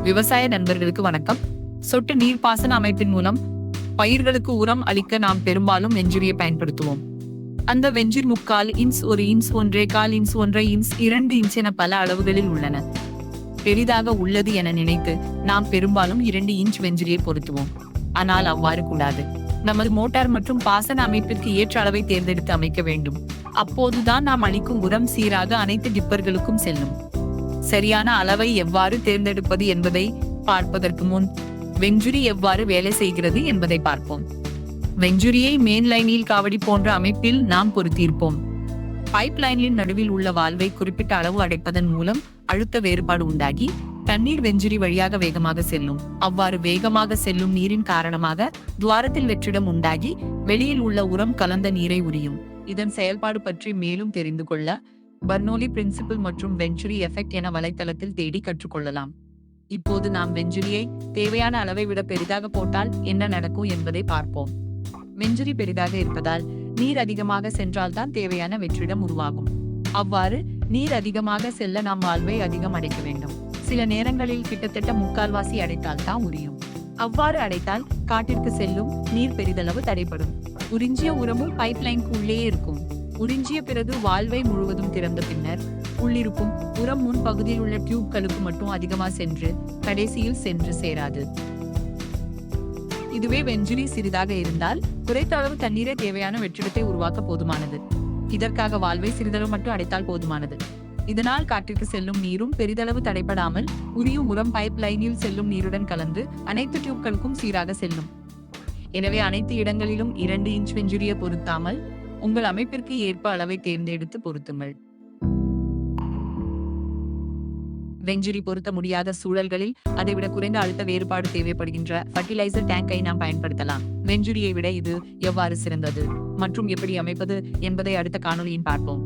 விவசாய நண்பர்களுக்கு வணக்கம். சொட்டு நீர்ப்பாசன அமைப்பின் மூலம் பயிர்களுக்கு உரம் அளிக்க நாம் பெரும்பாலும் வெஞ்சுரியை பயன்படுத்துவோம். அந்த வெஞ்சுர் 3/4 inch, 1 inch, 1.25 inch, 1.5 inch, 2 inch என பல அளவுகளில் உள்ளன. பெரிதாக உள்ளது என நினைத்து நாம் பெரும்பாலும் 2 இன்ச் வெஞ்சுரியை பொருத்துவோம். ஆனால் அவ்வாறு கூடாது. நமது மோட்டார் மற்றும் பாசன அமைப்பிற்கு ஏற்ற அளவை தேர்ந்தெடுத்து அமைக்க வேண்டும். அப்போதுதான் நாம் அளிக்கும் உரம் சீராக அனைத்து டிப்பர்களுக்கும் செல்லும். சரியான அளவை எவ்வாறு தேர்ந்தெடுப்பது என்பதை பார்ப்பதற்கு முன் வெஞ்சுரி எவ்வாறு வேலை செய்கிறது என்பதை பார்ப்போம். வெஞ்சுரியை மெயின் லைனில் காவடி போன்ற அமைப்பில் நாம் பொருத்தியிருப்போம். பைப் லைனின் நடுவில் உள்ள வால்வை குறிப்பிட்ட அளவு அடைப்பதன் மூலம் அழுத்த வேறுபாடு உண்டாகி தண்ணீர் வெஞ்சுரி வழியாக வேகமாக செல்லும். அவ்வாறு வேகமாக செல்லும் நீரின் காரணமாக துவாரத்தில் வெற்றிடம் உண்டாகி வெளியில் உள்ள உரம் கலந்த நீரை உரியும். இதன் செயல்பாடு பற்றி மேலும் தெரிந்து கொள்ள பர்னோலி பிரின்சிபிள் மற்றும் வெஞ்சுரி எஃபெக்ட் என வலைத்தளத்தில் தேடி கற்றுக்கொள்ளலாம். இப்போது நாம் வெஞ்சுரியை தேவையான அளவை விட பெரிதாக போட்டால் என்ன நடக்கும் என்பதை பார்ப்போம். வெஞ்சுரி பெரிதாக இருப்பதால் நீர் அதிகமாக சென்றால்தான் தேவையான வெற்றிடம் உருவாகும். அவ்வாறு நீர் அதிகமாக செல்ல நாம் வால்வை அதிகம் அடைக்க வேண்டும். சில நேரங்களில் கிட்டத்தட்ட 3/4 அடைத்தால் தான் உரியும். அவ்வாறு அடைத்தால் காட்டிற்கு செல்லும் நீர் பெரிதளவு தடைப்படும். உறிஞ்சிய உரமும் பைப் லைனுக்கு உள்ளே இருக்கும். உறிஞ்சிய பிறகு வால்வை முழுவதும் திறந்த பின்னர் உள்ளிருக்கும் உரம் முன் பகுதியில் உள்ள டியூப்களுக்கு மட்டும் அதிகமாக சென்று கடைசியில் சென்று சேராது. இதுவே வெஞ்சுரி சிறிதாக இருந்தால் குறைத்த அளவு தண்ணீரை தேவையான வெற்றிடத்தை உருவாக்க போதுமானது. இதற்காக வால்வை சிறிதளவு மட்டும் அடைத்தால் போதுமானது. இதனால் காற்றிற்கு செல்லும் நீரும் பெரிதளவு தடைப்படாமல் உரியும் உரம் பைப் லைனில் செல்லும் நீருடன் கலந்து அனைத்து டியூப்களுக்கும் சீராக செல்லும். எனவே அனைத்து இடங்களிலும் 2 இன்ச் வெஞ்சுரியை பொருத்தாமல் உங்கள் அமைப்பிற்கு ஏற்ப அளவை தேர்ந்தெடுத்து பொருத்துங்கள். வெஞ்சுரி பொருத்த முடியாத சூழல்களில் அதைவிட குறைந்த அழுத்த வேறுபாடு தேவைப்படுகின்ற ஃபர்டிலைசர் டேங்கை நாம் பயன்படுத்தலாம். வெஞ்சுரியை விட இது எவ்வாறு சிறந்தது மற்றும் எப்படி அமைப்பது என்பதை அடுத்த காணொளியில் பார்ப்போம்.